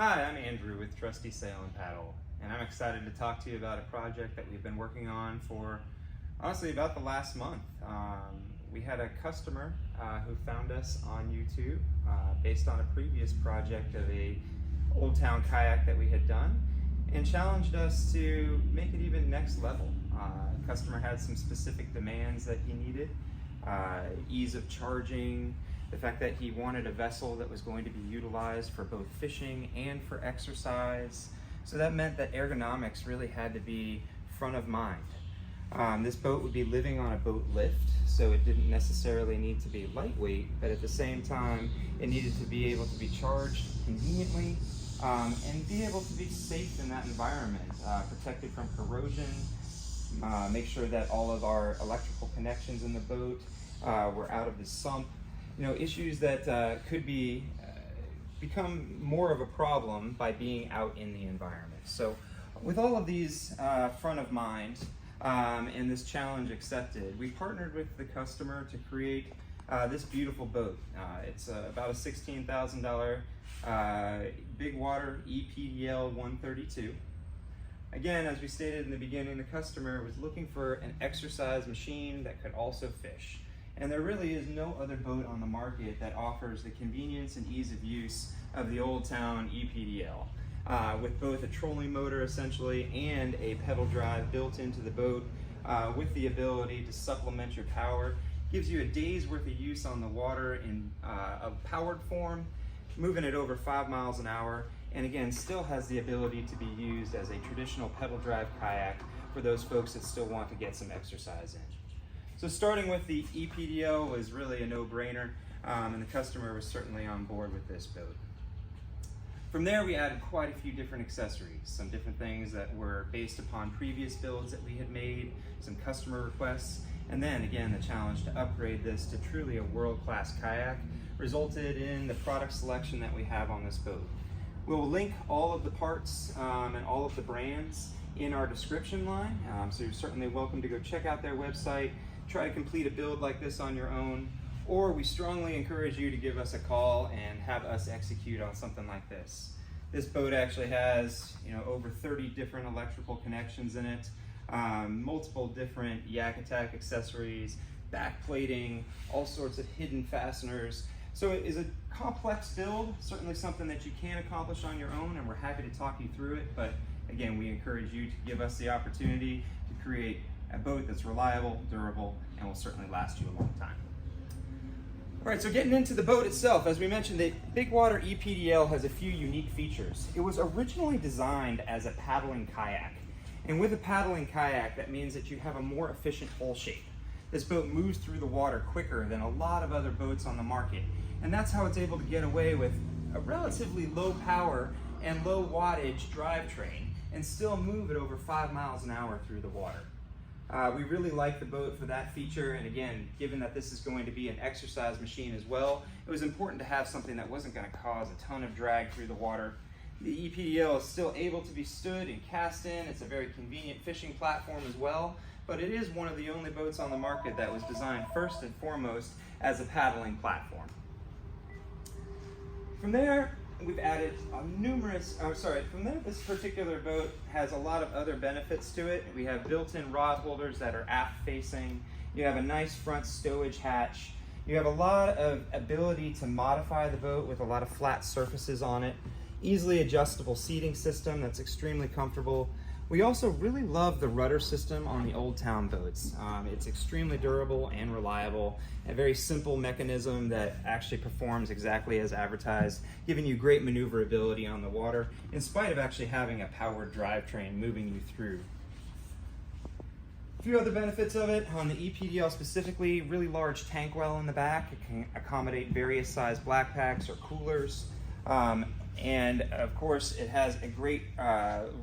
Hi, I'm Andrew with Trusty Sail and Paddle, and I'm excited to talk to you about a project that we've been working on for honestly about the last month. We had a customer who found us on YouTube based on a previous project of a Old Town kayak that we had done and challenged us to make it even next level. The customer had some specific demands that he needed, ease of charging, the fact that he wanted a vessel that was going to be utilized for both fishing and for exercise. So that meant that ergonomics really had to be front of mind. This boat would be living on a boat lift, so it didn't necessarily need to be lightweight, but at the same time, it needed to be able to be charged conveniently and be able to be safe in that environment, protected from corrosion, make sure that all of our electrical connections in the boat were out of the sump. You know, issues that could become more of a problem by being out in the environment. So with all of these front of mind and this challenge accepted, we partnered with the customer to create this beautiful boat. It's about a $16,000 Bigwater ePDL 132. Again, as we stated in the beginning, the customer was looking for an exercise machine that could also fish. And there really is no other boat on the market that offers the convenience and ease of use of the Old Town ePDL, with both a trolling motor essentially and a pedal drive built into the boat with the ability to supplement your power. Gives you a day's worth of use on the water in a powered form, moving it over 5 miles an hour, and again, still has the ability to be used as a traditional pedal drive kayak for those folks that still want to get some exercise in. So starting with the ePDL was really a no-brainer, and the customer was certainly on board with this boat. From there, we added quite a few different accessories, some different things that were based upon previous builds that we had made, some customer requests, and then again, the challenge to upgrade this to truly a world-class kayak resulted in the product selection that we have on this boat. We'll link all of the parts and all of the brands in our description line, so you're certainly welcome to go check out their website, try to complete a build like this on your own, or we strongly encourage you to give us a call and have us execute on something like this. This boat actually has, over 30 different electrical connections in it, multiple different Kayak accessories, back plating, all sorts of hidden fasteners. So it is a complex build, certainly something that you can accomplish on your own, and we're happy to talk you through it, but again, we encourage you to give us the opportunity to create a boat that's reliable, durable, and will certainly last you a long time. All right, so getting into the boat itself, as we mentioned, the Bigwater ePDL has a few unique features. It was originally designed as a paddling kayak, and with a paddling kayak, that means that you have a more efficient hull shape. This boat moves through the water quicker than a lot of other boats on the market, and that's how it's able to get away with a relatively low power and low wattage drivetrain and still move at over 5 miles an hour through the water. We really like the boat for that feature, and again, given that this is going to be an exercise machine as well, it was important to have something that wasn't going to cause a ton of drag through the water. The ePDL is still able to be stood and cast in. It's a very convenient fishing platform as well, but it is one of the only boats on the market that was designed first and foremost as a paddling platform. From there, we've added this particular boat has a lot of other benefits to it. We have built-in rod holders that are aft facing. You have a nice front stowage hatch. You have a lot of ability to modify the boat with a lot of flat surfaces on it. Easily adjustable seating system that's extremely comfortable. We also really love the rudder system on the Old Town boats. It's extremely durable and reliable, a very simple mechanism that actually performs exactly as advertised, giving you great maneuverability on the water, in spite of actually having a powered drivetrain moving you through. A few other benefits of it, on the ePDL specifically, really large tank well in the back. It can accommodate various size black packs or coolers. And of course, it has a great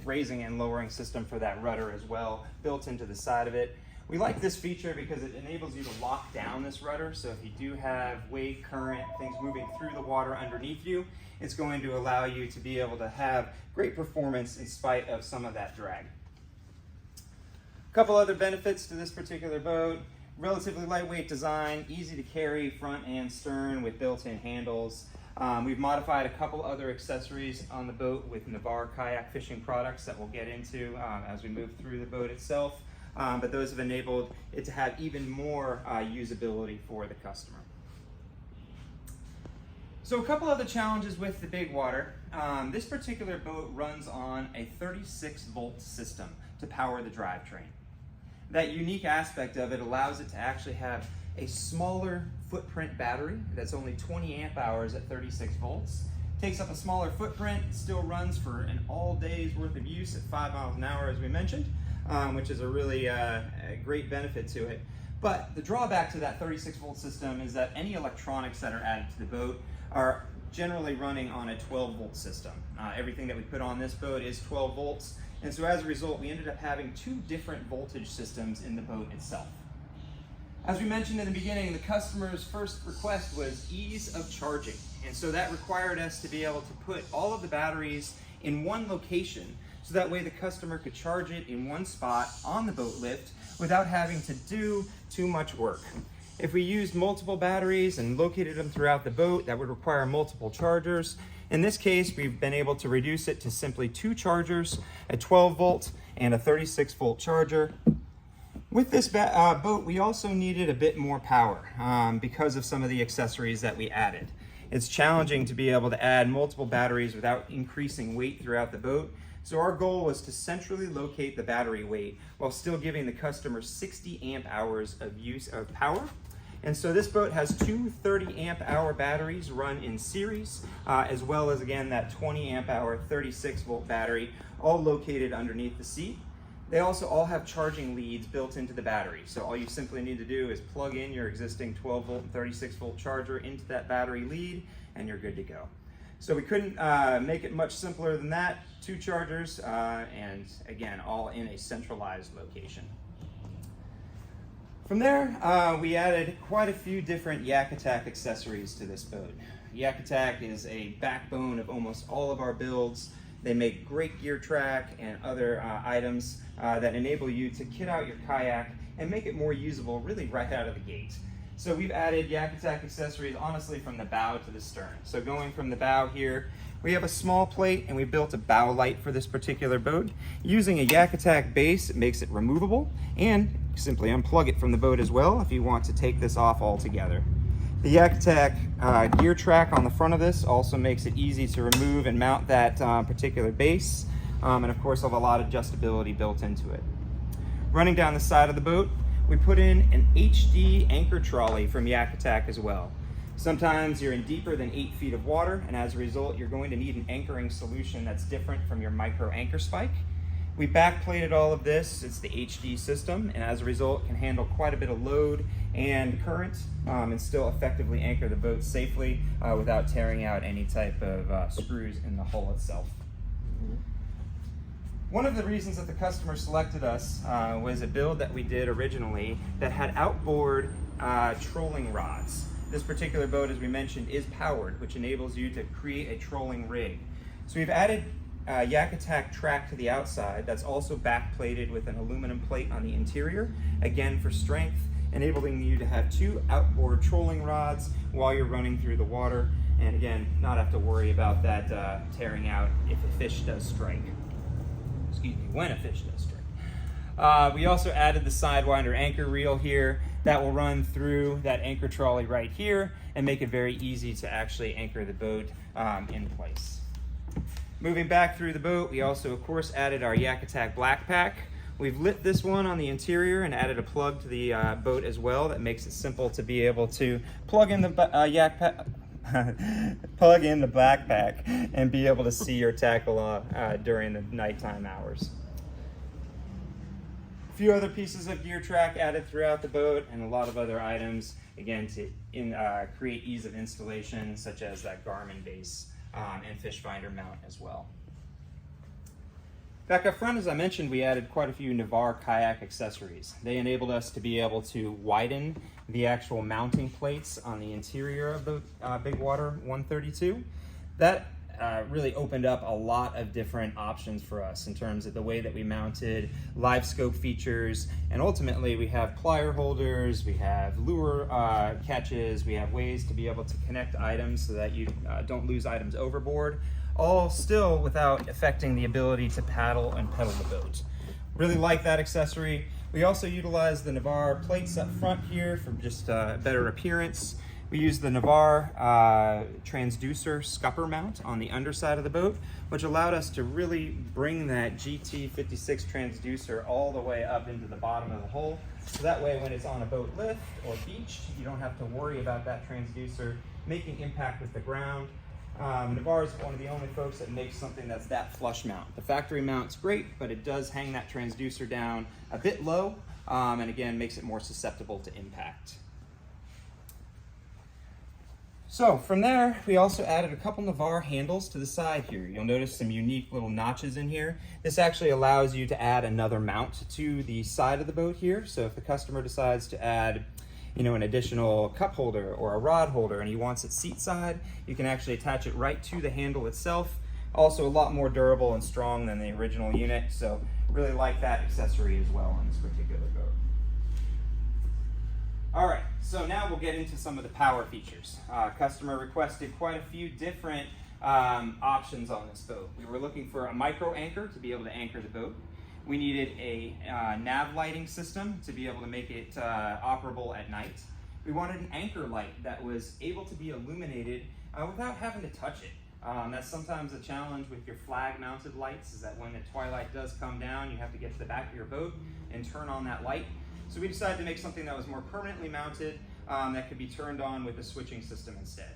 raising and lowering system for that rudder as well, built into the side of it. We like this feature because it enables you to lock down this rudder, so if you do have wave current, things moving through the water underneath you, it's going to allow you to be able to have great performance in spite of some of that drag. A couple other benefits to this particular boat: relatively lightweight design, easy to carry front and stern with built-in handles. We've modified a couple other accessories on the boat with Navarre kayak fishing products that we'll get into as we move through the boat itself. But those have enabled it to have even more usability for the customer. So a couple other challenges with the Bigwater. This particular boat runs on a 36-volt system to power the drivetrain. That unique aspect of it allows it to actually have a smaller footprint battery that's only 20 amp hours at 36 volts. Takes up a smaller footprint, still runs for an all day's worth of use at 5 miles an hour, as we mentioned, which is a really a great benefit to it. But the drawback to that 36 volt system is that any electronics that are added to the boat are generally running on a 12 volt system. Everything that we put on this boat is 12 volts, and so as a result we ended up having two different voltage systems in the boat itself. As we mentioned in the beginning, the customer's first request was ease of charging, and so that required us to be able to put all of the batteries in one location, so that way the customer could charge it in one spot on the boat lift without having to do too much work. If we used multiple batteries and located them throughout the boat, that would require multiple chargers. In this case, we've been able to reduce it to simply two chargers, a 12 volt and a 36 volt charger. With this boat, we also needed a bit more power because of some of the accessories that we added. It's challenging to be able to add multiple batteries without increasing weight throughout the boat. So our goal was to centrally locate the battery weight while still giving the customer 60 amp hours of use of power. And so this boat has two 30 amp hour batteries run in series, as well as again that 20 amp hour 36 volt battery, all located underneath the seat. They also all have charging leads built into the battery. So all you simply need to do is plug in your existing 12 volt and 36 volt charger into that battery lead and you're good to go. So we couldn't make it much simpler than that. Two chargers and again, all in a centralized location. From there, we added quite a few different Kayak accessories to this boat. Kayak is a backbone of almost all of our builds. They make great gear track and other items that enable you to kit out your kayak and make it more usable really right out of the gate. So we've added Kayak accessories honestly from the bow to the stern. So going from the bow here, we have a small plate and we built a bow light for this particular boat. Using a Kayak base, it makes it removable and simply unplug it from the boat as well if you want to take this off altogether. The Kayak gear track on the front of this also makes it easy to remove and mount that particular base. And of course, have a lot of adjustability built into it. Running down the side of the boat, we put in an HD anchor trolley from Kayak as well. Sometimes you're in deeper than 8 feet of water, and as a result, you're going to need an anchoring solution that's different from your micro anchor spike. We backplated all of this. It's the HD system, and as a result, can handle quite a bit of load and current and still effectively anchor the boat safely without tearing out any type of screws in the hull itself. One of the reasons that the customer selected us was a build that we did originally that had outboard trolling rods. This particular boat, as we mentioned, is powered, which enables you to create a trolling rig. So we've added Kayak track to the outside that's also backplated with an aluminum plate on the interior, again for strength, enabling you to have two outboard trolling rods while you're running through the water, and again, not have to worry about that tearing out if a fish does strike. Excuse me, when a fish does strike. We also added the Sidewinder anchor reel here that will run through that anchor trolley right here and make it very easy to actually anchor the boat in place. Moving back through the boat, we also of course added our Kayak black pack. We've lit this one on the interior and added a plug to the boat as well that makes it simple to be able to plug in the plug in the backpack and be able to see your tackle during the nighttime hours. A few other pieces of gear track added throughout the boat and a lot of other items, again, to create ease of installation, such as that Garmin base and fish finder mount as well. Back up front, as I mentioned, we added quite a few Navarre kayak accessories. They enabled us to be able to widen the actual mounting plates on the interior of the Bigwater 132. That that really opened up a lot of different options for us in terms of the way that we mounted live scope features. And ultimately we have plier holders, we have lure catches, we have ways to be able to connect items so that you don't lose items overboard, all still without affecting the ability to paddle and pedal the boat. Really like that accessory. We also utilize the Navarre plates up front here for just better appearance. We use the Navarre transducer scupper mount on the underside of the boat, which allowed us to really bring that GT56 transducer all the way up into the bottom of the hull. So that way when it's on a boat lift or beach, you don't have to worry about that transducer making impact with the ground. Navarre is one of the only folks that makes something that's that flush mount. The factory mount's great, but it does hang that transducer down a bit low, and again, makes it more susceptible to impact. So from there, we also added a couple Navarre handles to the side here. You'll notice some unique little notches in here. This actually allows you to add another mount to the side of the boat here. So if the customer decides to add an additional cup holder or a rod holder and he wants it seat side, you can actually attach it right to the handle itself. Also a lot more durable and strong than the original unit, so really like that accessory as well on this particular boat. All right, so now we'll get into some of the power features. Customer requested quite a few different options on this boat. We were looking for a micro anchor to be able to anchor the boat. We needed a nav lighting system to be able to make it operable at night. We wanted an anchor light that was able to be illuminated without having to touch it. That's sometimes a challenge with your flag mounted lights, is that when the twilight does come down, you have to get to the back of your boat and turn on that light. So we decided to make something that was more permanently mounted that could be turned on with a switching system instead.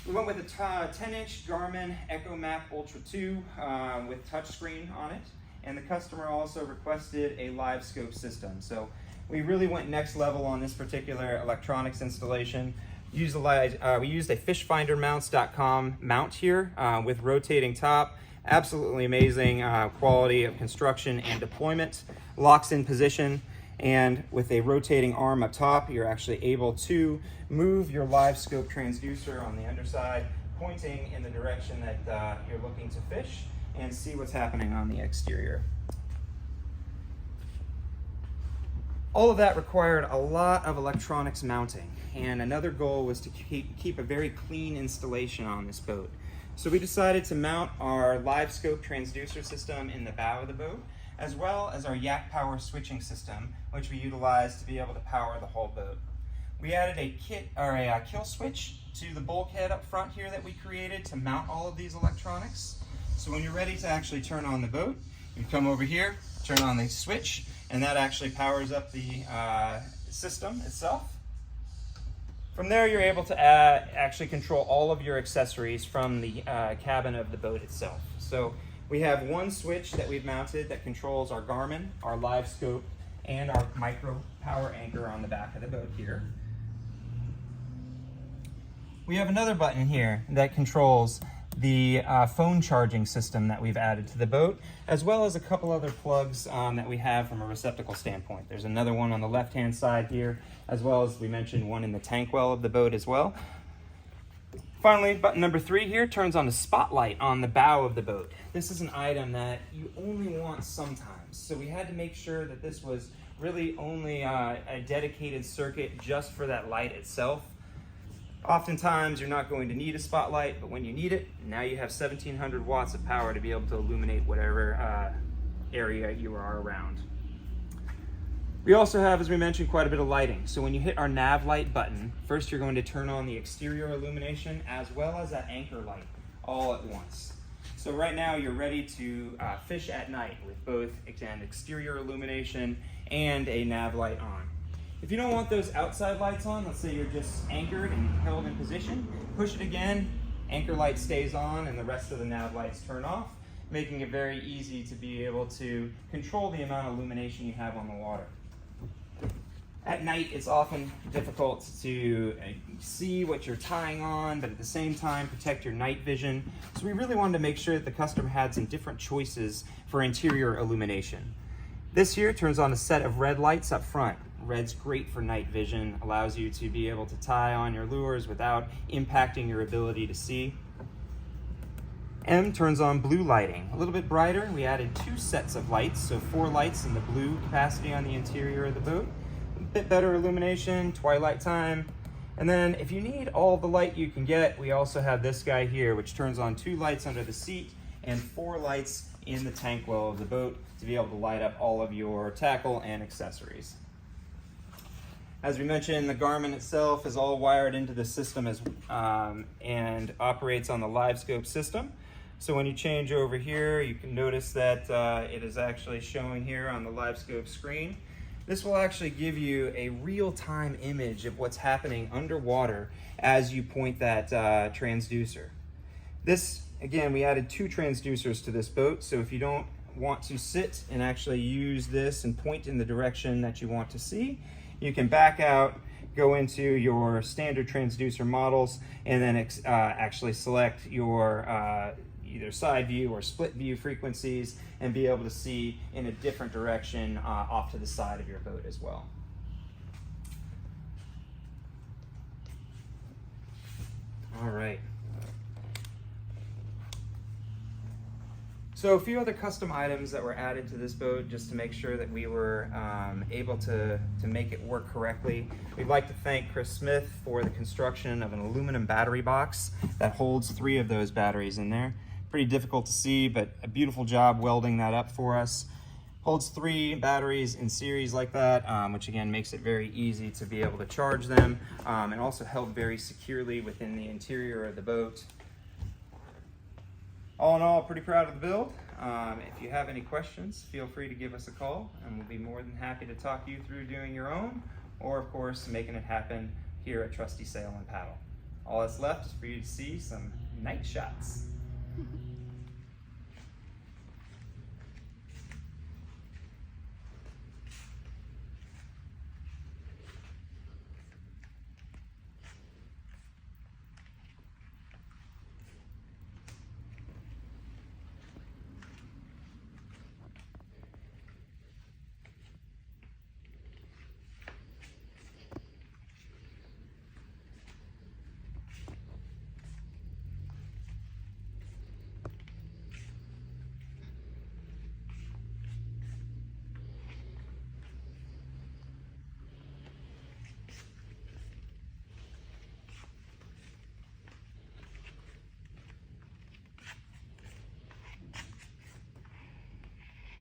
We went with a 10-inch Garmin EchoMap Ultra 2 with touchscreen on it. And the customer also requested a live scope system. So we really went next level on this particular electronics installation. We used a fishfindermounts.com mount here with rotating top. Absolutely amazing quality of construction and deployment. Locks in position, and with a rotating arm up top, you're actually able to move your live scope transducer on the underside, pointing in the direction that you're looking to fish, and see what's happening on the exterior. All of that required a lot of electronics mounting, and another goal was to keep a very clean installation on this boat. So we decided to mount our live scope transducer system in the bow of the boat, as well as our Yak Power switching system, which we utilized to be able to power the whole boat. We added a kill switch to the bulkhead up front here that we created to mount all of these electronics. So when you're ready to actually turn on the boat, you come over here, turn on the switch, and that actually powers up the system itself. From there, you're able to actually control all of your accessories from the cabin of the boat itself. So we have one switch that we've mounted that controls our Garmin, our live scope, and our micro power anchor on the back of the boat here. We have another button here that controls the phone charging system that we've added to the boat, as well as a couple other plugs that we have from a receptacle standpoint. There's another one on the left-hand side here, as well as we mentioned one in the tank well of the boat as well. Finally, button number 3 here turns on the spotlight on the bow of the boat. This is an item that you only want sometimes, so we had to make sure that this was really only a dedicated circuit just for that light itself. Oftentimes you're not going to need a spotlight, but when you need it, now you have 1700 watts of power to be able to illuminate whatever area you are around. We also have, as we mentioned, quite a bit of lighting. So when you hit our nav light button, first you're going to turn on the exterior illumination as well as that anchor light all at once. So right now you're ready to fish at night with both, again, exterior illumination and a nav light on. If you don't want those outside lights on, let's say you're just anchored and held in position, push it again, anchor light stays on and the rest of the nav lights turn off, making it very easy to be able to control the amount of illumination you have on the water. At night, it's often difficult to see what you're tying on, but at the same time, protect your night vision. So we really wanted to make sure that the customer had some different choices for interior illumination. This here turns on a set of red lights up front. Red's great for night vision, allows you to be able to tie on your lures without impacting your ability to see. M turns on blue lighting, a little bit brighter. We added 2 sets of lights, so 4 lights in the blue capacity on the interior of the boat. A bit better illumination, twilight time. And then if you need all the light you can get, we also have this guy here, which turns on 2 lights under the seat and 4 lights in the tank well of the boat to be able to light up all of your tackle and accessories. As we mentioned, the Garmin itself is all wired into the system and operates on the LiveScope system. So when you change over here, you can notice that it is actually showing here on the LiveScope screen. This will actually give you a real-time image of what's happening underwater as you point that transducer. This, again, we added 2 transducers to this boat, so if you don't want to sit and actually use this and point in the direction that you want to see, you can back out, go into your standard transducer models, and then actually select your either side view or split view frequencies and be able to see in a different direction off to the side of your boat as well. All right. So a few other custom items that were added to this boat just to make sure that we were able to make it work correctly. We'd like to thank Chris Smith for the construction of an aluminum battery box that holds 3 of those batteries in there. Pretty difficult to see, but a beautiful job welding that up for us. Holds 3 batteries in series like that, which again makes it very easy to be able to charge them, and also held very securely within the interior of the boat. All in all, pretty proud of the build. If you have any questions, feel free to give us a call, and we'll be more than happy to talk you through doing your own, or of course, making it happen here at Trusty Sail and Paddle. All that's left is for you to see some night shots.